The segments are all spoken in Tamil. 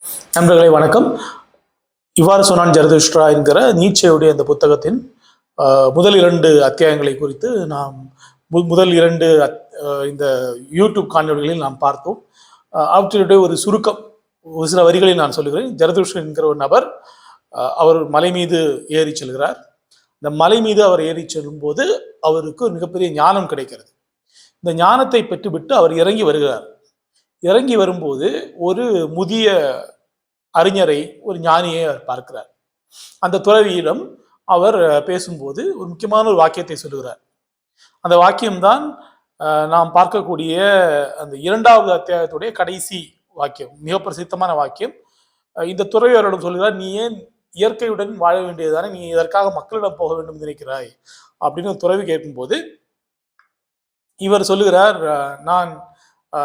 நண்பர்களே வணக்கம். இவ்வாறு சொன்னான் ஜரதுஷ்ட்ரா என்கிற நீட்சேயுடைய அந்த புத்தகத்தின் முதல் 2 அத்தியாயங்களை குறித்து நாம் முதல் 2 இந்த யூடியூப் காணொலிகளில் நாம் பார்த்தோம். அவற்றினுடைய ஒரு சுருக்கம் ஒரு சில வரிகளில் நான் சொல்லுகிறேன். ஜரதுஷ்ட்ரா என்கிற ஒரு நபர் அவர் மலை மீது ஏறி செல்கிறார். இந்த மலை மீது அவர் ஏறி செல்லும் போது அவருக்கு ஒரு மிகப்பெரிய ஞானம் கிடைக்கிறது. இந்த ஞானத்தை பெற்றுவிட்டு அவர் இறங்கி வருகிறார். இறங்கி வரும்போது ஒரு முதிய அறிஞரை, ஒரு ஞானியை அவர் பார்க்கிறார். அந்த துறவியிடம் அவர் பேசும்போது ஒரு முக்கியமான ஒரு வாக்கியத்தை சொல்லுகிறார். அந்த வாக்கியம்தான் நாம் பார்க்கக்கூடிய அந்த 2வது அத்தியாயத்துடைய கடைசி வாக்கியம், மிக பிரசித்தமான வாக்கியம். இந்த துறவியரிடம் சொல்கிறார், நீ ஏன் இயற்கையுடன் வாழ வேண்டியதுதானே, நீ இதற்காக மக்களிடம் போக வேண்டும் நினைக்கிறாய் அப்படின்னு துறவி கேட்கும்போது இவர் சொல்லுகிறார், நான்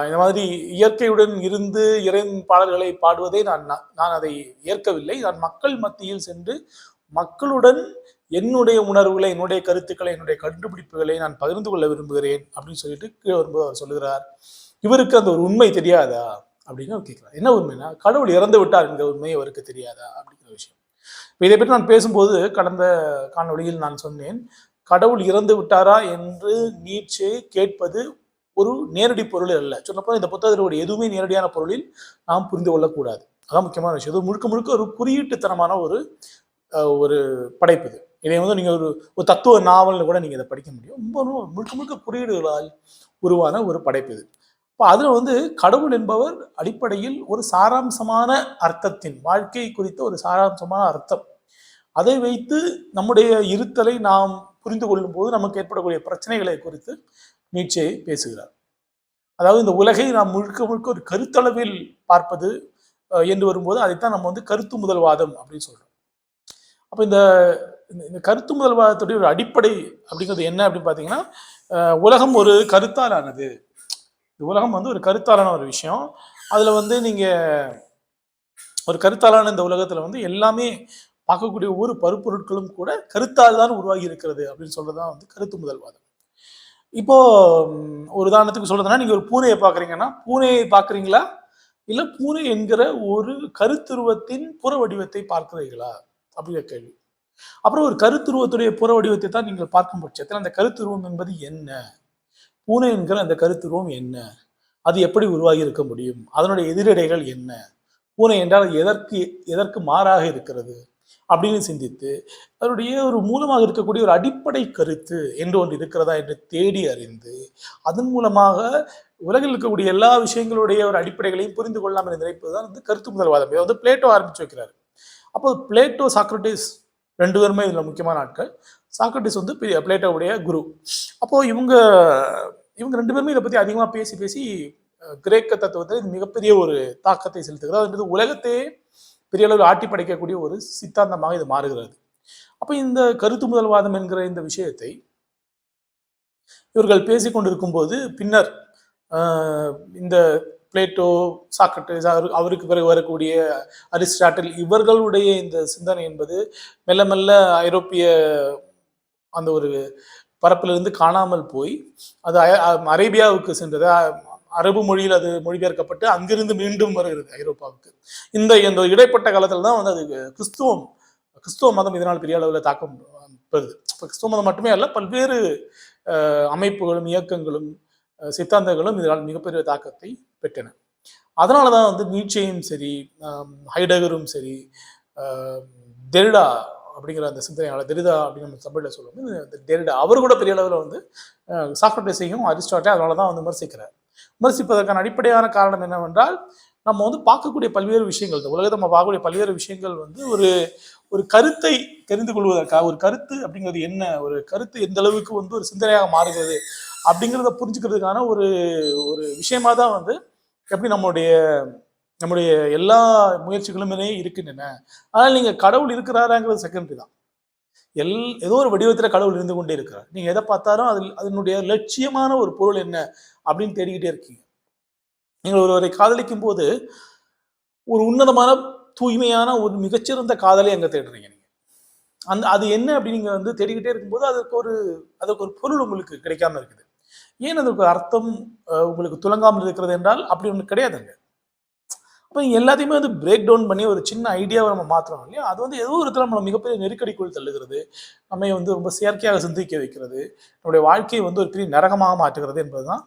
இந்த மாதிரி இயற்கையுடன் இருந்து இறைவன் பாடல்களை பாடுவதை நான் அதை ஏற்கவில்லை. நான் மக்கள் மத்தியில் சென்று மக்களுடன் என்னுடைய உணர்வுகளை, என்னுடைய கருத்துக்களை, என்னுடைய கண்டுபிடிப்புகளை நான் பகிர்ந்து கொள்ள விரும்புகிறேன் அப்படின்னு சொல்லிட்டு கீழே வரும்போது அவர் சொல்லுகிறார், இவருக்கு அந்த ஒரு உண்மை தெரியாதா அப்படின்னு அவர் கேட்கிறார். என்ன உண்மைனா, கடவுள் இறந்து விட்டார் என்கிற உண்மை அவருக்கு தெரியாதா அப்படிங்கிற விஷயம். இதை பற்றி நான் பேசும்போது கடந்த காணொளியில் நான் சொன்னேன், கடவுள் இறந்து விட்டாரா என்று நீட்சே கேட்பது ஒரு நேரடி பொருள் அல்ல. சொன்னப்போ இந்த புத்தகத்தினுடைய எதுவுமே நேரடியான பொருளில் நாம் புரிந்து கொள்ளக்கூடாது. அதான் முக்கியமான விஷயம். இது முழுக்க முழுக்க ஒரு குறியீட்டுத்தனமான ஒரு படைப்பு. இது இதை நீங்க ஒரு தத்துவ நாவல்னு கூட நீங்க இதை படிக்க முடியும். ரொம்ப முழுக்க முழுக்க குறியீடுகளால் உருவான ஒரு படைப்பு இது. இப்போ அதுல கடவுள் என்பவர் அடிப்படையில் ஒரு சாராம்சமான அர்த்தத்தின், வாழ்க்கை குறித்த ஒரு சாராம்சமான அர்த்தம். அதை வைத்து நம்முடைய இருத்தலை நாம் புரிந்து கொள்ளும் போது நமக்கு ஏற்படக்கூடிய பிரச்சனைகளை குறித்து நீட்சே பேசுகிறார். அதாவது இந்த உலகை நாம் முழுக்க முழுக்க ஒரு கருத்தளவில் பார்ப்பது என்று வரும்போது அதைத்தான் நம்ம கருத்து முதல்வாதம் அப்படின்னு சொல்றோம். அப்ப இந்த கருத்து முதல்வாதத்துடைய ஒரு அடிப்படை அப்படிங்கிறது என்ன அப்படின்னு பாத்தீங்கன்னா, உலகம் ஒரு கருத்தாலானது. உலகம் ஒரு கருத்தாலான ஒரு விஷயம். அதுல நீங்க ஒரு கருத்தாலான இந்த உலகத்துல எல்லாமே பார்க்கக்கூடிய ஒவ்வொரு பருப்பொருட்களும் கூட கருத்தால் தான் உருவாகி இருக்கிறது அப்படின்னு சொல்றதுதான் கருத்து முதல்வாதம். இப்போ ஒரு உதாரணத்துக்கு சொல்றதுன்னா, நீங்க ஒரு பூனையை பாக்குறீங்கன்னா, பூனையை பாக்குறீங்களா இல்ல பூனை என்கிற ஒரு கருத்துருவத்தின் புற வடிவத்தை பார்க்கிறீர்களா அப்படிங்கிற கேள்வி. அப்புறம் ஒரு கருத்துருவத்துடைய புற வடிவத்தை தான் நீங்கள் பார்க்கும் பட்சத்தில் அந்த கருத்துருவம் என்பது என்ன, பூனை என்கிற அந்த கருத்துருவம் என்ன, அது எப்படி உருவாகி இருக்க முடியும், அதனுடைய எதிரடைகள் என்ன, பூனை என்றால் எதற்கு மாறாக இருக்கிறது அப்படின்னு சிந்தித்து அதனுடைய ஒரு மூலமாக இருக்கக்கூடிய ஒரு அடிப்படை கருத்து என்று ஒன்று இருக்கிறதா என்று தேடி அறிந்து அதன் மூலமாக உலகில் இருக்கக்கூடிய எல்லா விஷயங்களுடைய ஒரு அடிப்படைகளையும் புரிந்து கொள்ளாமல் என்று நினைப்பதுதான் கருத்து முதல்வாதம். பிளேட்டோ ஆரம்பிச்சு வைக்கிறார். அப்போ பிளேட்டோ, சாக்ரட்டிஸ் 2 பேருமே இதுல முக்கியமான ஆட்கள். சாக்ரட்டிஸ் பிளேட்டோவுடைய குரு. அப்போ இவங்க 2 பேருமே இதை பத்தி அதிகமா பேசி கிரேக்க தத்துவத்தில் மிகப்பெரிய ஒரு தாக்கத்தை செலுத்துகிறது. அது உலகத்தையே பெரிய அளவில் ஆட்டி படைக்கக்கூடிய ஒரு சித்தாந்தமாக இது மாறுகிறது. அப்ப இந்த கருத்து முதல்வாதம் என்கிற இந்த விஷயத்தை இவர்கள் பேசிக் கொண்டிருக்கும் போது பின்னர் இந்த பிளேட்டோ, சாக்ரட்டிஸ், அவருக்கு பிறகு வரக்கூடிய அரிஸ்டாட்டில், இவர்களுடைய இந்த சிந்தனை என்பது மெல்ல மெல்ல ஐரோப்பிய அந்த ஒரு பரப்பிலிருந்து காணாமல் போய் அது அரேபியாவுக்கு சென்றது. அரபு மொழியில் அது மொழிபெயர்க்கப்பட்டு அங்கிருந்து மீண்டும் வருகிறது ஐரோப்பாவுக்கு. இந்த இடைப்பட்ட காலத்துல தான் அது கிறிஸ்துவ மதம் இதனால் பெரிய அளவில் தாக்கம் பெறுது. கிறிஸ்துவ மதம் மட்டுமே அல்ல, பல்வேறு அமைப்புகளும் இயக்கங்களும் சித்தாந்தங்களும் இதனால் மிகப்பெரிய தாக்கத்தை பெற்றன. அதனாலதான் நீட்சேயும் சரி, ஹைடகரும் சரி, டெரிடா அப்படிங்கிற அந்த சிந்தனையாளர், டெரிடா அப்படின்னு நம்ம தமிழ்ல சொல்லுவோம், டெரிடா அவர் கூட பெரிய அளவில் சாக்ரட்டிஸையும் அரிஸ்டாட்டிலையும் அதனாலதான் விமர்சிக்கிறார். விமர்சிப்பதற்கான அடிப்படையான காரணம் என்னவென்றால், நம்ம பார்க்கக்கூடிய பல்வேறு விஷயங்கள், இந்த உலகத்தை நம்ம பார்க்கக்கூடிய பல்வேறு விஷயங்கள் ஒரு கருத்தை தெரிந்து கொள்வதற்காக, ஒரு கருத்து அப்படிங்கிறது என்ன, ஒரு கருத்து எந்த அளவுக்கு ஒரு சிந்தனையாக மாறுகிறது அப்படிங்கிறத புரிஞ்சுக்கிறதுக்கான ஒரு ஒரு விஷயமா தான் எப்படி நம்முடைய எல்லா முயற்சிகளுமே இருக்கின்றன. ஆனால் நீங்க கடவுள் இருக்கிறாராங்கிறது செகண்டரி தான். ஏதோ ஒரு வடிவத்தில் கடவுள் இருந்து கொண்டே இருக்கிறார். நீங்க எதை பார்த்தாலும் அதனுடைய லட்சியமான ஒரு பொருள் என்ன அப்படின்னு தேடிக்கிட்டே இருக்கீங்க. நீங்கள் ஒருவரை காதலிக்கும் போது ஒரு உன்னதமான, தூய்மையான, ஒரு மிகச்சிறந்த காதலை அங்க தேடுறீங்க. நீங்க அது என்ன அப்படின்னு நீங்க தேடிக்கிட்டே இருக்கும்போது அதுக்கு ஒரு பொருள் உங்களுக்கு கிடைக்காம இருக்குது. ஏன் அதுக்கு அர்த்தம் உங்களுக்கு துலங்காமல் இருக்கிறது என்றால் அப்படி ஒன்று கிடையாதுங்க. அப்போ எல்லாத்தையுமே வந்து பிரேக் டவுன் பண்ணி ஒரு சின்ன ஐடியாவை நம்ம மாற்றுறோம் இல்லையா, அது வந்து ஏதோ ஒரு இடத்துல நம்மளை மிகப்பெரிய நெருக்கடிக்குள் தள்ளுகிறது, நம்மை வந்து ரொம்ப செயற்கையாக சிந்திக்க வைக்கிறது, நம்முடைய வாழ்க்கையை வந்து ஒரு பெரிய நரகமாக மாற்றுகிறது என்பதுதான்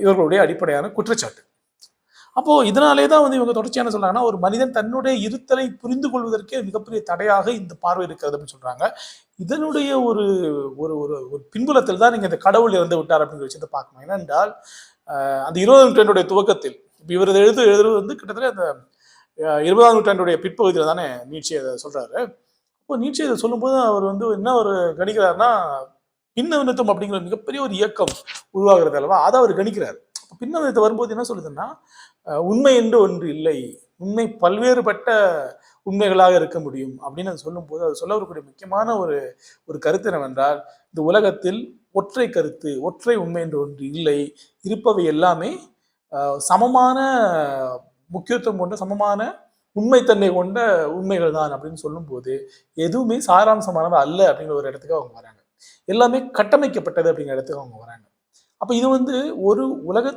இவர்களுடைய அடிப்படையான குற்றச்சாட்டு. அப்போ இதனாலே தான் வந்து இவங்க தொடர்ச்சியா என்ன சொல்றாங்கன்னா, ஒரு மனிதன் தன்னுடைய இருத்தலை புரிந்து கொள்வதற்கே மிகப்பெரிய தடையாக இந்த பார்வை இருக்கிறது அப்படின்னு சொல்றாங்க. இதனுடைய ஒரு ஒரு ஒரு ஒரு பின்புலத்தில் தான் நீங்க இந்த கடவுள் இறந்து விட்டார் அப்படிங்கிற விஷயத்தை பார்க்கணும். ஏனென்றால் அந்த 20ஆம் நூற்றாண்டுடைய துவக்கத்தில் இப்ப இவர் எழுதுறது வந்து கிட்டத்தட்ட அந்த 20ஆம் நூற்றாண்டுடைய பிற்பகுதியில் தானே நீட்சே அதை சொல்றாரு. அப்போ நீட்சே இதை சொல்லும்போது அவர் வந்து என்ன ஒரு கணிக்கிறாருன்னா, பின்னவனத்துவம் அப்படிங்கிற மிகப்பெரிய ஒரு இயக்கம் உருவாகிறது அல்லவா, அதை அவர் கணிக்கிறார். பின்னவனத்தை வரும்போது என்ன சொல்லுதுன்னா, உண்மை என்று ஒன்று இல்லை, உண்மை பல்வேறுபட்ட உண்மைகளாக இருக்க முடியும் அப்படின்னு அது சொல்லும்போது அது சொல்ல வரக்கூடிய முக்கியமான ஒரு ஒரு கருத்து என்னவென்றால், இந்த உலகத்தில் ஒற்றை கருத்து, ஒற்றை உண்மை என்று ஒன்று இல்லை, இருப்பவை எல்லாமே சமமான முக்கியத்துவம் கொண்ட, சமமான உண்மைத்தன்மை கொண்ட உண்மைகள் தான் அப்படின்னு சொல்லும்போது, எதுவுமே சாராம்சமானது அல்ல அப்படிங்கிற ஒரு இடத்துக்கு அவங்க வராங்க. எல்லாமே கட்டமைக்கப்பட்டது அப்படிங்கிற இடத்துக்கு அவங்க வராங்க. அப்ப இது வந்து ஒரு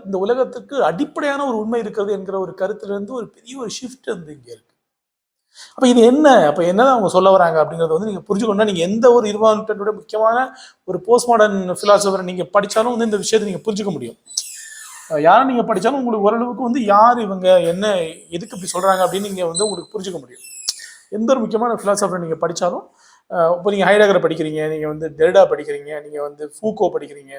இந்த உலகத்துக்கு அடிப்படையான ஒரு உண்மை இருக்கிறது என்கிற ஒரு கருத்துல இருந்து ஒரு பெரிய ஒரு ஷிஃப்ட் வந்து இங்க இருக்கு. அப்ப இது என்ன, அப்ப என்னதான் அவங்க சொல்ல வராங்க அப்படிங்கறத வந்து நீங்க புரிஞ்சுக்கணும்னா, நீங்க எந்த ஒரு 20ஆம் நூற்றாண்டோட முக்கியமான ஒரு போஸ்ட் மாடர்ன் பிலாசபரை நீங்க படிச்சாலும் வந்து இந்த விஷயத்தை நீங்க புரிஞ்சுக்க முடியும். யாரை நீங்க படிச்சாலும் உங்களுக்கு ஓரளவுக்கு வந்து யார் இவங்க, என்ன, எதுக்கு இப்படி சொல்றாங்க அப்படின்னு நீங்க வந்து உங்களுக்கு புரிஞ்சுக்க முடியும். எந்த ஒரு முக்கியமான பிலாசபரை நீங்க படிச்சாலும், இப்போ நீங்க ஹைடகரை படிக்கிறீங்க, நீங்க வந்து டெரிடா படிக்கிறீங்க, நீங்க வந்து ஃபூகோ படிக்கிறீங்க,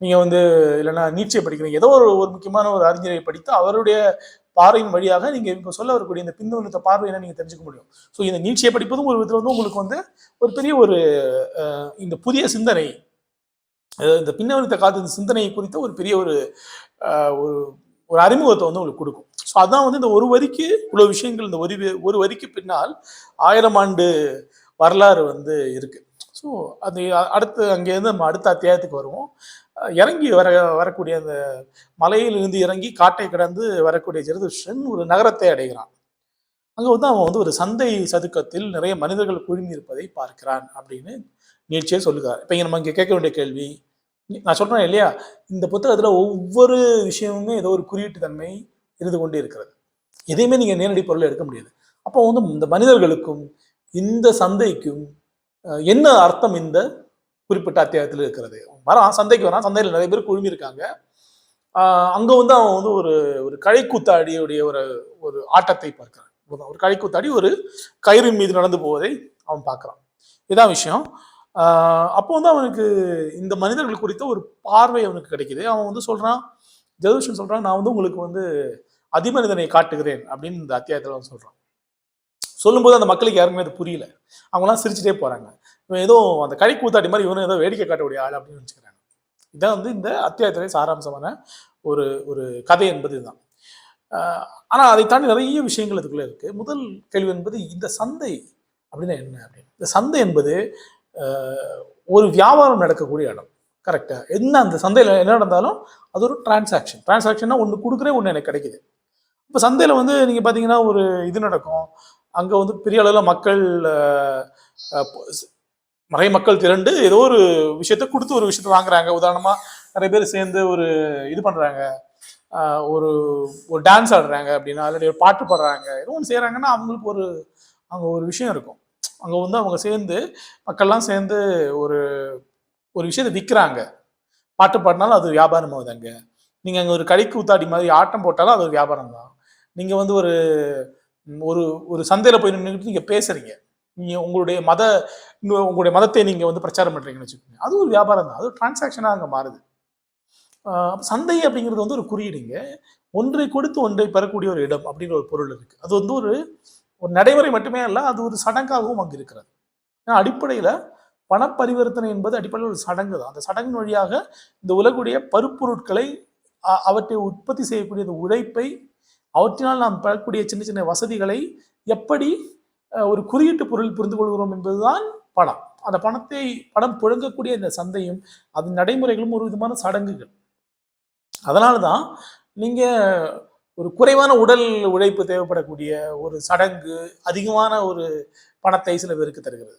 நீங்க வந்து இல்லைன்னா நீட்சே படிக்கிறீங்க, ஏதோ ஒரு முக்கியமான ஒரு அறிஞரை படித்து அவருடைய பார்வையின் வழியாக நீங்க இப்போ சொல்ல வரக்கூடிய இந்த பின்னுத்த பார்வை என்ன நீங்க தெரிஞ்சுக்க முடியும். ஸோ இந்த நீட்சையை படிப்பதும் ஒரு விதத்தில் வந்து உங்களுக்கு வந்து ஒரு பெரிய ஒரு இந்த புதிய சிந்தனை, இந்த பின்னவனத்தை காத்து சிந்தனை குறித்த ஒரு பெரிய ஒரு ஒரு அறிமுகத்தை வந்து உங்களுக்கு கொடுக்கும். ஸோ அதான் வந்து இந்த ஒரு வரிக்கு இவ்வளவு விஷயங்கள், இந்த ஒரு வரிக்கு பின்னால் 1000 ஆண்டு வரலாறு வந்து இருக்கு. ஸோ அது அடுத்து அங்கேருந்து நம்ம அடுத்த அத்தியாயத்துக்கு வருவோம். இறங்கி வரக்கூடிய அந்த மலையிலிருந்து இறங்கி காட்டை கடந்து வரக்கூடிய ஜெரதுஷ்டன் ஒரு நகரத்தை அடைகிறான். அங்க வந்து அவன் வந்து ஒரு சந்தை சதுக்கத்தில் நிறைய மனிதர்கள் குழுமி இருப்பதை பார்க்கிறான் அப்படின்னு நீட்சே சொல்லுகிறார். இப்ப நம்ம இங்க கேட்க வேண்டிய கேள்வி, நான் சொல்றேன் இல்லையா, இந்த புத்தகத்துல ஒவ்வொரு விஷயமுமே ஏதோ ஒரு குறியீட்டு தன்மை இருந்து கொண்டே இருக்கிறது. எதையுமே நீங்க நேரடி பொருளை எடுக்க முடியாது. அப்போ வந்து இந்த மனிதர்களுக்கும் இந்த சந்தைக்கும் என்ன அர்த்தம் இந்த குறிப்பிட்ட அத்தியாயத்தில் இருக்கிறது. வரான், சந்தைக்கு வரான், சந்தையில் நிறைய பேர் குழுமி இருக்காங்க. அங்க வந்து அவன் வந்து ஒரு ஒரு கழைக்கூத்தாடியுடைய ஒரு ஒரு ஆட்டத்தை பார்க்கிறான். ஒரு கழைக்கூத்தாடி ஒரு கயிறின் மீது நடந்து போவதை அவன் பார்க்கிறான். இதான் விஷயம். அப்போ வந்து அவனுக்கு இந்த மனிதர்கள் குறித்த ஒரு பார்வை அவனுக்கு கிடைக்குது. அவன் வந்து சொல்றான், ஜெருஷன் சொல்றான், நான் வந்து உங்களுக்கு வந்து அதிமனிதனை காட்டுகிறேன் அப்படின்னு இந்த அத்தியாயத்தில் அவன் சொல்றான். சொல்லும்போது அந்த மக்களுக்கு யாருக்குமே அது புரியல. அவங்களாம் சிரிச்சுட்டே போறாங்க. இவன் ஏதோ அந்த கை கூத்தாடி மாதிரி இவனும் ஏதோ வேடிக்கை காட்டக்கூடிய ஆள் அப்படின்னு நினைச்சுக்கிறாங்க. இதான் வந்து இந்த அத்தியாயத்திலே சாராம்சமான ஒரு ஒரு கதை என்பது இதுதான். ஆனா அதை தாண்டி நிறைய விஷயங்கள் இதுக்குள்ள இருக்கு. முதல் கேள்வி என்பது இந்த சந்தை அப்படின்னா என்ன அப்படின்னு. இந்த சந்தை என்பது ஒரு வியாபாரம் நடக்கக்கூடிய இடம். கரெக்டா? என்ன அந்த சந்தையில் என்ன நடந்தாலும் அது ஒரு டிரான்சாக்ஷன். டிரான்சாக்ஷன்னா ஒன்று கொடுக்குறேன், ஒன்று எனக்கு கிடைக்குது. இப்போ சந்தையில் வந்து நீங்கள் பார்த்தீங்கன்னா ஒரு இது நடக்கும். அங்கே வந்து பெரிய அளவில் மக்கள் நிறைய மக்கள் திரண்டு ஏதோ ஒரு விஷயத்த கொடுத்து ஒரு விஷயத்த வாங்குறாங்க. உதாரணமாக நிறைய பேர் சேர்ந்து ஒரு இது பண்ணுறாங்க, ஒரு ஒரு டான்ஸ் ஆடுறாங்க அப்படின்னா, அல்லது ஒரு பாட்டு பாடுறாங்க, ஏதோ ஒன்று செய்கிறாங்கன்னா அவங்களுக்கு ஒரு அங்கே ஒரு விஷயம் இருக்கும். அங்கே வந்து அவங்க சேர்ந்து மக்கள்லாம் சேர்ந்து ஒரு ஒரு விஷயத்தை விற்கிறாங்க. பாட்டு பாடினாலும் அது வியாபாரம் ஆகுது. அங்கே நீங்கள் அங்கே ஒரு கை கூத்தாடி மாதிரி ஆட்டம் போட்டாலும் அது ஒரு வியாபாரம் தான். நீங்கள் வந்து ஒரு ஒரு ஒரு சந்தையில் போய் நின்றுட்டு நீங்கள் பேசுறீங்க, நீங்கள் உங்களுடைய மதத்தை நீங்கள் வந்து பிரச்சாரம் பண்ணுறீங்கன்னு வச்சுக்கோங்க, அது ஒரு வியாபாரம் தான். அது ஒரு டிரான்சாக்ஷனாக அங்கே மாறுது. சந்தை அப்படிங்கிறது வந்து ஒரு குறியீடுங்க. ஒன்றை கொடுத்து ஒன்றை பெறக்கூடிய ஒரு இடம் அப்படின்ற ஒரு பொருள் இருக்கு. அது வந்து ஒரு ஒரு நடைமுறை மட்டுமே அல்ல, அது ஒரு சடங்காகவும் அங்கு இருக்கிறது. ஏன்னா அடிப்படையில் பணப்பரிவர்த்தனை என்பது அடிப்படையில் ஒரு சடங்கு தான். அந்த சடங்கின் வழியாக இந்த உலகுடைய பருப்பொருட்களை, அவற்றை உற்பத்தி செய்யக்கூடிய இந்த உழைப்பை, அவற்றினால் நாம் பெறக்கூடிய சின்ன சின்ன வசதிகளை எப்படி ஒரு குறியீட்டு பொருள் புரிந்து கொள்கிறோம் என்பதுதான் பணம். அந்த பணம் புழங்கக்கூடிய இந்த சந்தையும் அதன் நடைமுறைகளும் ஒரு விதமான சடங்குகள். அதனால தான் நீங்க ஒரு குறைவான உடல் உழைப்பு தேவைப்படக்கூடிய ஒரு சடங்கு அதிகமான ஒரு பணத்தை சில பேருக்கு தருகிறது.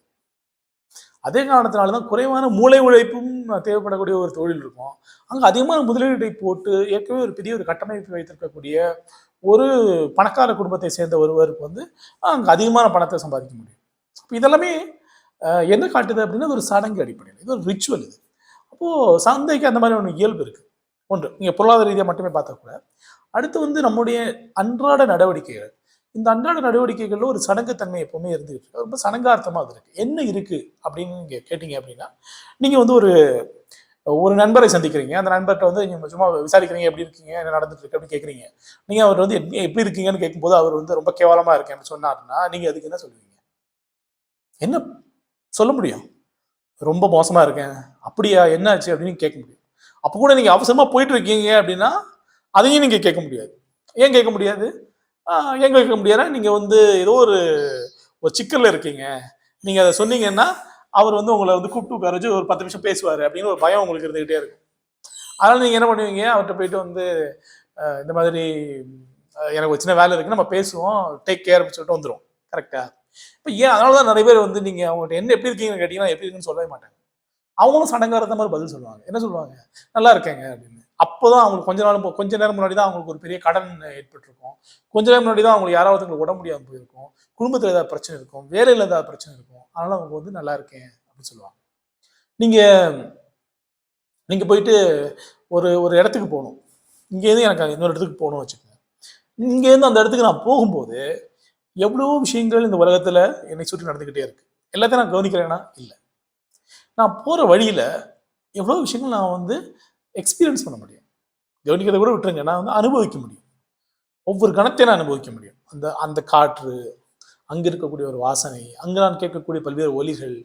அதே காரணத்தினால்தான் குறைவான மூளை உழைப்பும் தேவைப்படக்கூடிய ஒரு தொழில் இருக்கும். அங்கே அதிகமான முதலீட்டை போட்டு ஏற்கனவே ஒரு பெரிய ஒரு கட்டமைப்பு வைத்திருக்கக்கூடிய ஒரு பணக்கார குடும்பத்தை சேர்ந்த ஒருவருக்கு வந்து அங்கே அதிகமான பணத்தை சம்பாதிக்க முடியும். அப்போ இதெல்லாமே என்ன காட்டுது அப்படின்னா ஒரு சடங்கு அடிப்படையில், இது ஒரு ரிச்சுவல். இது அப்போது சந்தைக்கு அந்த மாதிரி ஒன்று இயல்பு இருக்குது. ஒன்று நீங்கள் பொருளாதார ரீதியாக மட்டுமே பார்த்தா கூட, அடுத்து வந்து நம்முடைய அன்றாட நடவடிக்கைகள், இந்த அன்றாட நடவடிக்கைகளில் ஒரு சடங்குத்தன்மை எப்பவுமே இருந்துகிட்டு இருக்கு. ரொம்ப சடங்கார்த்தமாக அது இருக்குது. என்ன இருக்குது அப்படின்னு நீங்கள் கேட்டீங்க அப்படின்னா, நீங்கள் வந்து ஒரு ஒரு நண்பரை சந்திக்கிறீங்க. அந்த நண்பர்கிட்ட வந்து நீங்க சும்மா விசாரிக்கிறீங்க, எப்படி இருக்கீங்க, என்ன நடந்துட்டு இருக்கு அப்படின்னு கேட்குறீங்க. நீங்க அவர் வந்து எப்படி இருக்கீங்கன்னு கேட்கும்போது அவர் வந்து ரொம்ப கேவலமா இருக்கேன்னு சொன்னாருன்னா, நீங்க அதுக்கு என்ன சொல்லுவீங்க? என்ன சொல்ல முடியும்? ரொம்ப மோசமா இருக்கேன். அப்படியா? என்ன ஆச்சு அப்படின்னு கேட்க முடியும். அப்ப கூட நீங்க அவசரமா போயிட்டு இருக்கீங்க அப்படின்னா, அதையும் நீங்க கேட்க முடியாது. ஏன் கேட்க முடியாது? ஏன் கேட்க முடியாதுன்னா, நீங்க வந்து ஏதோ ஒரு ஒரு சிக்கல்ல இருக்கீங்க. நீங்க அத சொன்னீங்கன்னா, அவர் வந்து உங்கள வந்து கூப்பிட்டு உட்கார வச்சு ஒரு 10 நிமிஷம் பேசுவாரு அப்படின்னு ஒரு பயம் உங்களுக்கு இருந்துகிட்டே இருக்கும். அதனால நீங்க என்ன பண்ணுவீங்க? அவர்ட்ட போயிட்டு வந்து இந்த மாதிரி எனக்கு ஒரு சின்ன வேலை இருக்கு. நம்ம பேசுவோம். டேக் கேர் அப்படின்னு சொல்லிட்டு வந்துரும். கரெக்ட்டா? இப்ப ஏன் அதனால தான் நெறைய பேர் வந்து நீங்க அவங்கட்ட என்ன எப்படி இருக்கீங்கன்னு கேட்டீங்கன்னா, எப்படி இருக்குன்னு சொல்லவே மாட்டாங்க. அவங்களும் சடங்காரத்த மாரி பதில் சொல்லுவாங்க. என்ன சொல்லுவாங்க? நல்லா இருக்கேங்க அப்படின்னு. அப்பதான் அவங்களுக்கு கொஞ்ச நேரம் முன்னாடி தான் அவங்களுக்கு ஒரு பெரிய கடன் ஏற்பட்டிருக்கும். கொஞ்ச நேரம் முன்னாடி தான் அவங்களுக்கு யாராவது ஒருத்தங்களுக்கு உடம்பு முடியாம போயிருக்கும். குடும்பத்தில ஏதாவது பிரச்சனை இருக்கும். வேலையில ஏதாவது பிரச்சனை இருக்கும். அதனால அவங்க வந்து நல்லா இருக்கேன் அப்படின்னு சொல்லுவாங்க. நீங்க நீங்க போயிட்டு ஒரு ஒரு இடத்துக்கு போணும். இங்கேருந்து எனக்கு இன்னொரு இடத்துக்கு போணும்னு வச்சுக்கோங்க. இங்கேருந்து அந்த இடத்துக்கு நான் போகும்போது, எவ்வளவோ விஷயங்கள் இந்த உலகத்துல என்னை சுற்றி நடந்துகிட்டே இருக்கு. எல்லாத்தையும் நான் கவனிக்கிறேனா? இல்ல. நான் போற வழியில எவ்வளோ விஷயங்கள் நான் வந்து எக்ஸ்பீரியன்ஸ் பண்ண முடியும். கவனிக்கிறத கூட விட்டுருங்க. நான் வந்து அனுபவிக்க முடியும். ஒவ்வொரு கணத்தையும் நான் அனுபவிக்க முடியும். அந்த அந்த காற்று, அங்க இருக்கக்கூடிய ஒரு வாசனை, அங்க நான் கேட்கக்கூடிய பல்வேறு ஒலிகள்,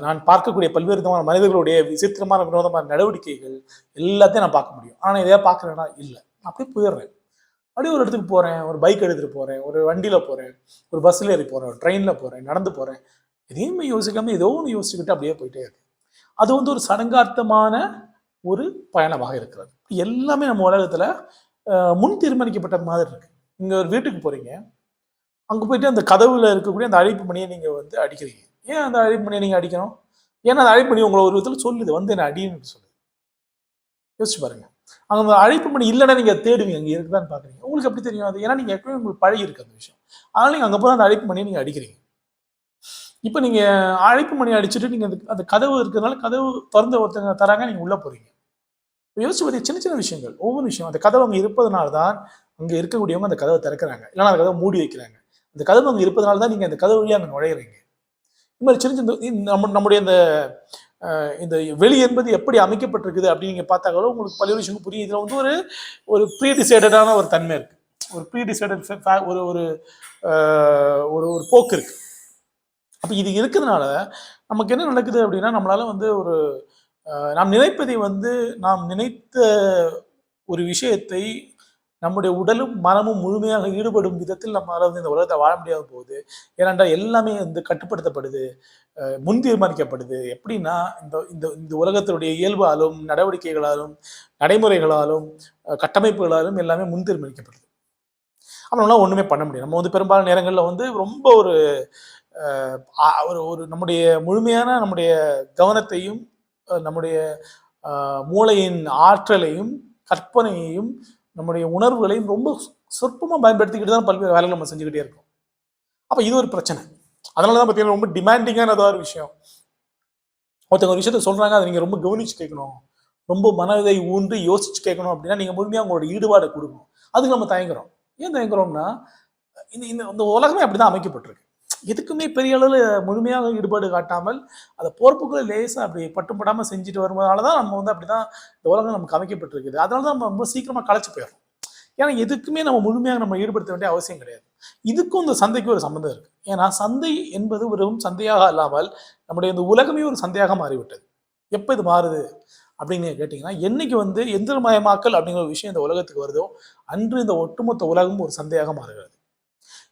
நான் பார்க்கக்கூடிய பல்வேறு விதமான மனிதர்களுடைய விசித்திரமான வினோதமான நடவடிக்கைகள் எல்லாத்தையும் நான் பார்க்க முடியும். ஆனா எதையா பார்க்குறேனா? இல்ல. அப்படியே போயிடுறேன். அப்படியே ஒரு இடத்துக்கு போறேன், ஒரு பைக் எடுத்துட்டு போறேன், ஒரு வண்டியில போறேன், ஒரு பஸ்ல ஏறி போறேன், ஒரு ட்ரெயின்ல போறேன், நடந்து போறேன். எதையுமே யோசிக்காம ஏதோ ஒண்ணு யோசிச்சுக்கிட்டு அப்படியே போயிட்டே இருக்கு. அது வந்து ஒரு சடங்கார்த்தமான ஒரு பயணமாக இருக்கிறது. எல்லாமே நம்ம உலகத்துல முன் தீர்மானிக்கப்பட்ட மாதிரி இருக்கு. நீங்க ஒரு வீட்டுக்கு போறீங்க. அங்க போயிட்டு அந்த கதவுல இருக்கக்கூடிய அந்த அழைப்பு மணிய நீங்க வந்து அடிக்கிறீங்க. ஏன் அந்த அழைப்பு மணிய நீங்க அடிக்கணும்? ஏன்னா அந்த அழைப்பு மணி உங்கள ஒரு விதத்துல சொல்லுது. வந்து என்ன அடின்னு சொல்லுது. யோசிச்சு பாருங்க. அந்த அழைப்பு மணி இல்லன்னா நீங்க தேடுவீங்க. அங்க இருக்குதான்னு பார்க்குறீங்க. உங்களுக்கு எப்படி தெரியும் அது? ஏன்னா நீங்க ஏற்கனவே உங்களுக்கு பழகியிருக்கு அந்த விஷயம். அதனால நீங்க அங்க போய் அந்த அழைப்பு மணிய நீங்க அடிக்கிறீங்க. இப்ப நீங்க அழைப்பு மணி அடிச்சுட்டு நீங்க அந்த கதவு இருக்கிறதுனால கதவு தொறந்து ஒருத்தங்க தராங்க. நீங்க உள்ள போறீங்க. யோசிச்சு பார்த்தீங்க சின்ன சின்ன விஷயங்கள். ஒவ்வொரு விஷயம். அந்த கதவு அங்க இருப்பதனால தான் அங்க இருக்கக்கூடியவங்க அந்த கதவ திறக்கிறாங்க. இல்லன்னா அந்த கதவ மூடி வைக்கிறாங்க. அந்த கதவு அங்க இருப்பதனால தான் நீங்க அந்த கதவு வழியா அங்க நுழையிறீங்க. இந்த மாதிரி சின்ன சின்ன நம்முடைய இந்த வெளி என்பது எப்படி அமைக்கப்பட்டிருக்குது அப்படின்னு நீங்க பார்த்தா கூட உங்களுக்கு பல்வேறு விஷயங்கள் புரியும். இதுல வந்து ஒரு ஒரு ப்ரீ டிசைடடான ஒரு தன்மை இருக்கு. ஒரு ப்ரீ டிசைடட் ஒரு ஒரு ஒரு ஒரு போக்கு இருக்கு. அப்ப இது இருக்கிறதுனால நமக்கு என்ன நடக்குது அப்படின்னா, நம்மளால வந்து ஒரு நாம் நினைப்பதை வந்து நாம் நினைத்த ஒரு விஷயத்தை நம்முடைய உடலும் மனமும் முழுமையாக ஈடுபடும் விதத்தில் நம்மளால வந்து இந்த உலகத்தை வாழ முடியாத போகுது. ஏனென்றால் எல்லாமே வந்து கட்டுப்படுத்தப்படுது, முன் தீர்மானிக்கப்படுது. எப்படின்னா இந்த இந்த இந்த உலகத்தினுடைய இயல்பாலும், நடவடிக்கைகளாலும், நடைமுறைகளாலும், கட்டமைப்புகளாலும் எல்லாமே முன் தீர்மானிக்கப்படுது. அப்ப நம்மளால ஒண்ணுமே பண்ண முடியாது. நம்ம வந்து பெரும்பாலான நேரங்கள்ல வந்து ரொம்ப ஒரு ஒரு ஒரு நம்முடைய முழுமையான நம்முடைய கவனத்தையும், நம்முடைய மூளையின் ஆற்றலையும், கற்பனையையும், நம்முடைய உணர்வுகளையும் ரொம்ப சொற்பமா பயன்படுத்திக்கிட்டு தான் பல்வேறு வேலைகள் நம்ம செஞ்சுக்கிட்டே இருக்கோம். அப்ப இது ஒரு பிரச்சனை. அதனால தான் பார்த்தீங்கன்னா, ரொம்ப டிமாண்டிங்கான ஏதாவது ஒரு விஷயம். ஒருத்தவங்க ஒரு விஷயத்த சொல்றாங்க, அத நீங்க ரொம்ப கவனிச்சு கேட்கணும். ரொம்ப மனதை ஊன்றி யோசிச்சு கேட்கணும் அப்படின்னா, நீங்க முழுமையா உங்களோட ஈடுபாட குடுக்கணும். அதுக்கு நம்ம தயங்குறோம். ஏன் தயங்குறோம்னா, இந்த இந்த இந்த உலகமே அப்படிதான் அமைக்கப்பட்டிருக்கு. எதுக்குமே பெரிய அளவுல முழுமையாக ஈடுபாடு காட்டாமல், அத போறப்போக்குல லேசா அப்படி பட்டும் படாம செஞ்சுட்டு வருவதனால தான் நம்ம வந்து அப்படிதான் இந்த உலகம் நமக்கு அமைக்கப்பட்டிருக்குது. அதனால தான் நம்ம ரொம்ப சீக்கிரமா களைச்சு போயிடுறோம். ஏன்னா எதுக்குமே நம்ம முழுமையாக நம்ம ஈடுபடுத்த வேண்டிய அவசியம் கிடையாது. இதுக்கும் இந்த சந்தைக்கும் ஒரு சம்மந்தம் இருக்கு. ஏன்னா சந்தை என்பது வெறும் சந்தையாக அல்லாமல், நம்முடைய இந்த உலகமே ஒரு சந்தையாக மாறிவிட்டது. எப்ப இது மாறுது அப்படின்னு கேட்டீங்கன்னா, என்னைக்கு வந்து எந்திரமயமாக்கல் அப்படிங்கிற ஒரு விஷயம் இந்த உலகத்துக்கு வருதோ, அன்று இந்த ஒட்டுமொத்த உலகமும் ஒரு சந்தையாக மாறுகிறது.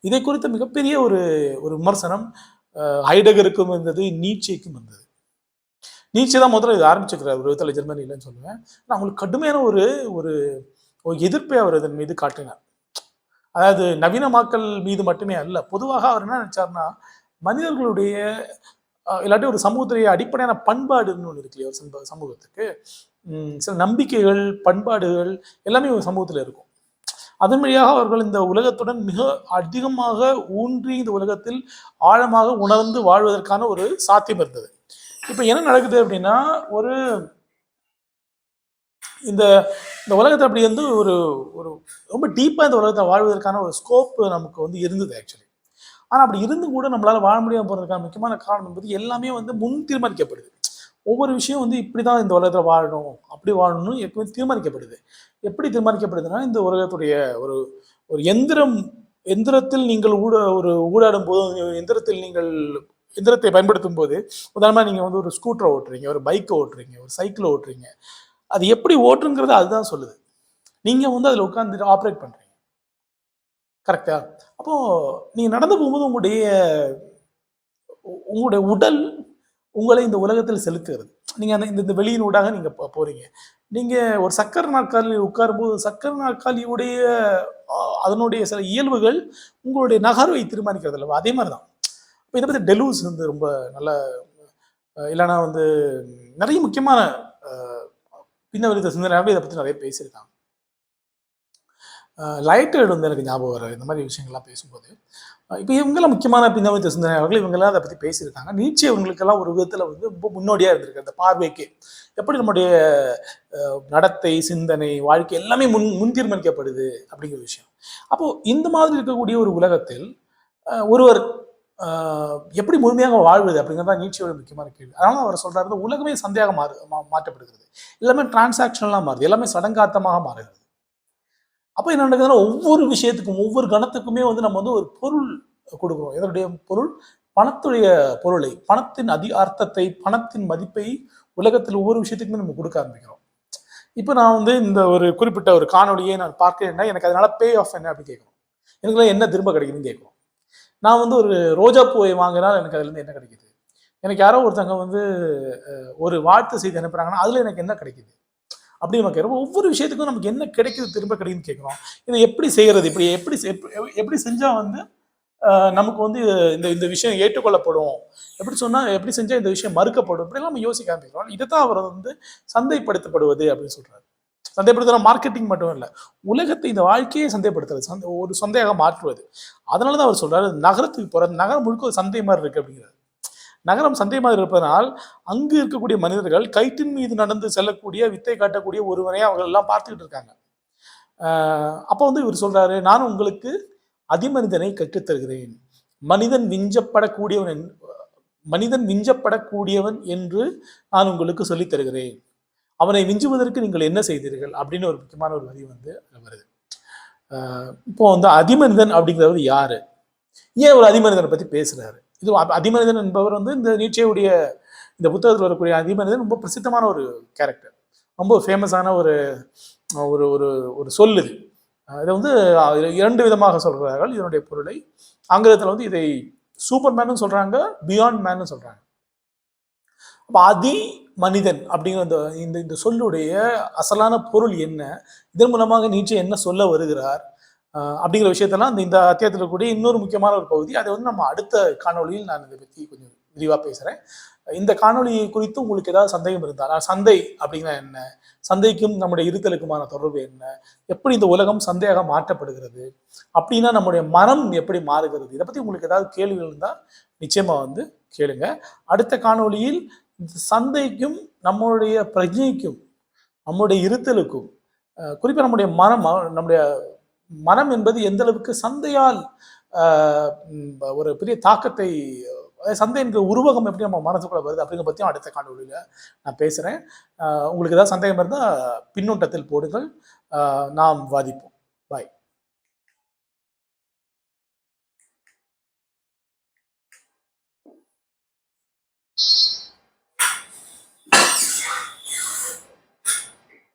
இதை குறித்த மிகப்பெரிய ஒரு ஒரு விமர்சனம் ஹைடகருக்கும் இருந்தது, நீட்சேக்கும் இருந்தது. நீட்சே தான் முதல்ல இது ஆரம்பிச்சிருக்கிறார் ஒரு விதத்தில் ஜெர்மனிலன்னு சொல்லுவேன். ஆனால் அவங்களுக்கு கடுமையான ஒரு ஒரு ஒரு எதிர்ப்பை அவர் இதன் மீது காட்டினார். அதாவது நவீனமாக்கல் மீது மட்டுமே அல்ல, பொதுவாக அவர் என்ன நினைச்சார்னா, மனிதர்களுடைய இல்லாட்டி ஒரு சமூகத்துடைய அடிப்படையான பண்பாடுன்னு ஒன்று இருக்கு இல்லையா ஒரு சமூகத்துக்கு. சில நம்பிக்கைகள், பண்பாடுகள் எல்லாமே ஒரு சமூகத்தில் இருக்கும். அதன் வழியாக அவர்கள் இந்த உலகத்துடன் மிக அதிகமாக ஊன்றி இந்த உலகத்தில் ஆழமாக உணர்ந்து வாழ்வதற்கான ஒரு சாத்தியம் இருந்தது. இப்ப என்ன நடக்குது அப்படின்னா, ஒரு இந்த இந்த உலகத்தை அப்படி வந்து ஒரு ஒரு ரொம்ப டீப்பா இந்த உலகத்தை வாழ்வதற்கான ஒரு ஸ்கோப் நமக்கு வந்து இருந்தது ஆக்சுவலி. ஆனா அப்படி இருந்து கூட நம்மளால வாழ முடியாம போறதுக்கான முக்கியமான காரணம் என்பது எல்லாமே வந்து முன் தீர்மானிக்கப்படுது. ஒவ்வொரு விஷயம் வந்து இப்படிதான் இந்த உலகத்துல வாழணும், அப்படி வாழணும்னு எப்பவுமே தீர்மானிக்கப்படுது. எப்படி தீர்மானிக்கப்படுதுன்னா, இந்த உலகத்துடைய ஒரு ஒரு எந்திரத்தில் நீங்கள் ஊடாடும் போது, எந்திரத்தை பயன்படுத்தும் போது, உதாரணமா நீங்க வந்து ஒரு ஸ்கூட்டரை ஓட்டுறீங்க, ஒரு பைக்கை ஓட்டுறீங்க, ஒரு சைக்கிளை ஓட்டுறீங்க. அது எப்படி ஓட்டுங்கிறது அதுதான் சொல்லுது. நீங்க வந்து அதுல உட்கார்ந்துட்டு ஆப்ரேட் பண்றீங்க. கரெக்ட்டா? அப்போ நீங்க நடந்து போகும்போது உங்களுடைய உடல் உங்களை இந்த உலகத்தில் செலுத்துகிறது. நீங்க அந்த இந்த இந்த வெளியின் ஊடாக நீங்க போறீங்க. நீங்க ஒரு சக்கர நாற்காலியில் உட்காரும்போது, சக்கர நாற்காலியுடைய அ அதனுடைய சில இயல்புகள் உங்களுடைய நகர்வை தீர்மானிக்கிறது அல்லவா? அதே மாரி தான். இப்ப இத பத்தி டெலூஸ் வந்து ரொம்ப நல்ல இல்லன்னா வந்து நெறைய முக்கியமான அ பின்னவரித சிந்தனையாளர்கள் இத பத்தி நெறைய பேசியிருக்காங்க. லைட்டர்டு வந்து எனக்கு ஞாபகம் வராரு. இந்த மாரி விஷயங்கள்லாம் பேசும்போது. இப்ப இவங்கலாம் முக்கியமான பின்னவரித சிந்தனையாளர்கள் இவங்கலாம் அத பத்தி பேசியிருக்காங்க. நீட்சே இவங்களுக்கெல்லாம் ஒரு விதத்துல வந்து ரொம்ப முன்னோடியா இருந்திருக்கு. அந்த பார்வைக்கு. எப்படி நம்முடைய நடத்தை, சிந்தனை, வாழ்க்கை எல்லாமே முன் தீர்மானிக்கப்படுது அப்படிங்கிற விஷயம். அப்போ இந்த மாதிரி இருக்கக்கூடிய ஒரு உலகத்தில் ஒருவர் எப்படி முழுமையாக வாழ்வது அப்படிங்கிறது தான் நீட்சியோட முக்கியமான கேள்வி. அதனால அவர் சொல்றாரு, இந்த உலகமே சந்தையாக மாற்றப்படுகிறது. எல்லாமே டிரான்சாக்ஷனலா மாறுது. எல்லாமே சடங்காத்தமாக மாறுகிறது. அப்ப என்ன நடக்குதுன்னா, ஒவ்வொரு விஷயத்துக்கும், ஒவ்வொரு கணத்துக்குமே வந்து நம்ம வந்து ஒரு பொருள் கொடுக்குறோம். எதனுடைய பொருள்? பணத்துடைய பொருளை, பணத்தின் அர்த்தத்தை, பணத்தின் மதிப்பை உலகத்தில் ஒவ்வொரு விஷயத்துக்குமே நம்ம கொடுக்க ஆரம்பிக்கிறோம். இப்ப நான் வந்து இந்த ஒரு குறிப்பிட்ட ஒரு காணொளியை நான் பார்க்கிறேன்னா, எனக்கு அதனால பே ஆஃப் என்ன அப்படின்னு கேட்கணும். எனக்குலாம் என்ன திரும்ப கிடைக்குதுன்னு கேட்கணும். நான் வந்து ஒரு ரோஜா பூவை வாங்கினால் எனக்கு அதுலேருந்து என்ன கிடைக்குது? எனக்கு யாரோ ஒருத்தவங்க வந்து ஒரு வாழ்த்து செய்தி அனுப்புறாங்கன்னா, அதுல எனக்கு என்ன கிடைக்குது? அப்படி நம்ம கேட்கிறோம். ஒவ்வொரு விஷயத்துக்கும் நமக்கு என்ன கிடைக்குது, திரும்ப கிடைக்குதுன்னு கேட்கிறோம். இதை எப்படி செய்யறது? இப்படி எப்படி செஞ்சா வந்து நமக்கு வந்து இந்த இந்த விஷயம் ஏற்றுக்கொள்ளப்படும்? எப்படி செஞ்சா இந்த விஷயம் மறுக்கப்படும்? இப்படிலாம் நம்ம யோசிக்க ஆரம்பிக்கிறோம். இதைத்தான் அவர் வந்து சந்தைப்படுத்தப்படுவது அப்படின்னு சொல்றாரு. சந்தைப்படுத்துற மார்க்கெட்டிங் மட்டும் இல்ல. உலகத்தை இந்த வாழ்க்கையே சந்தைப்படுத்துறது. ஒரு சந்தையாக மாற்றுவது. அதனால தான் அவர் சொல்றாரு, நகரத்துக்கு போறது. நகரம் முழுக்க ஒரு சந்தை மாரி இருக்கு அப்படிங்கிறாரு. நகரம் சந்தை மாதிரி இருப்பதனால், அங்கு இருக்கக்கூடிய மனிதர்கள் கயிற்றின் மீது நடந்து செல்லக்கூடிய, வித்தை காட்டக்கூடிய ஒருவனை அவர்கள் எல்லாம் பார்த்துக்கிட்டு இருக்காங்க. அப்போ வந்து இவர் சொல்றாரு, நான் உங்களுக்கு அதிமனிதனை கற்றுத் தருகிறேன். மனிதன் விஞ்சப்படக்கூடியவன் மனிதன் விஞ்சப்படக்கூடியவன் என்று நான் உங்களுக்கு சொல்லித் தருகிறேன். அவனை விஞ்சுவதற்கு நீங்கள் என்ன செய்தீர்கள்? அப்படின்னு ஒரு முக்கியமான ஒரு வரி வந்து வருது. இப்போ வந்து அதிமனிதன் அப்படிங்கிறவர் யாரு? ஏன் ஒரு அதிமனிதனை பத்தி பேசுறாரு? இது அதிமனிதன் என்பவர் வந்து இந்த நீட்சேவுடைய இந்த புத்தகத்தில் வரக்கூடிய அதிமனிதன் ரொம்ப பிரசித்தமான ஒரு கேரக்டர். ரொம்ப ஃபேமஸான ஒரு ஒரு ஒரு ஒரு சொல் இது. இதை வந்து 2 விதமாக சொல்கிறார்கள் இதனுடைய பொருளை. ஆங்கிலத்தில் வந்து இதை சூப்பர் மேனும் சொல்றாங்க, பியாண்ட் மேனும் சொல்றாங்க. அப்ப அதி மனிதன் அப்படிங்கிற இந்த இந்த சொல்லுடைய அசலான பொருள் என்ன? இதன் மூலமாக நீட்சே என்ன சொல்ல வருகிறார்? அப்படிங்கிற விஷயத்தெல்லாம் இந்த அத்தியாயத்தில் இருக்கக்கூடிய இன்னொரு முக்கியமான ஒரு பகுதி. அதை வந்து நம்ம அடுத்த காணொளியில் நான் இதை பற்றி கொஞ்சம் விரிவாக பேசுகிறேன். இந்த காணொளி குறித்து உங்களுக்கு ஏதாவது சந்தேகம் இருந்தால், சந்தை அப்படின்னா என்ன? சந்தைக்கும் நம்முடைய இருத்தலுக்குமான தொடர்பு என்ன? எப்படி இந்த உலகம் சந்தையாக மாற்றப்படுகிறது? அப்படின்னா நம்முடைய மனம் எப்படி மாறுகிறது? இதை பற்றி உங்களுக்கு ஏதாவது கேள்விகள் இருந்தால் நிச்சயமா வந்து கேளுங்க. அடுத்த காணொளியில் சந்தைக்கும் நம்மளுடைய பிரஜைக்கும் நம்முடைய இருத்தலுக்கும் குறிப்பாக நம்முடைய மனம் என்பது எந்த அளவுக்கு சந்தையால் ஒரு பெரிய தாக்கத்தை, சந்தை என்கிற உருவகம் எப்படி நம்ம மனசுக்குள்ள வருது அப்படிங்கிற பற்றியும் அடுத்த காணொலியில நான் பேசுறேன். உங்களுக்கு ஏதாவது சந்தேகம் இருந்தால் பின்னூட்டத்தில் போடுங்கள். நாம் வாதிப்போம். பாய்.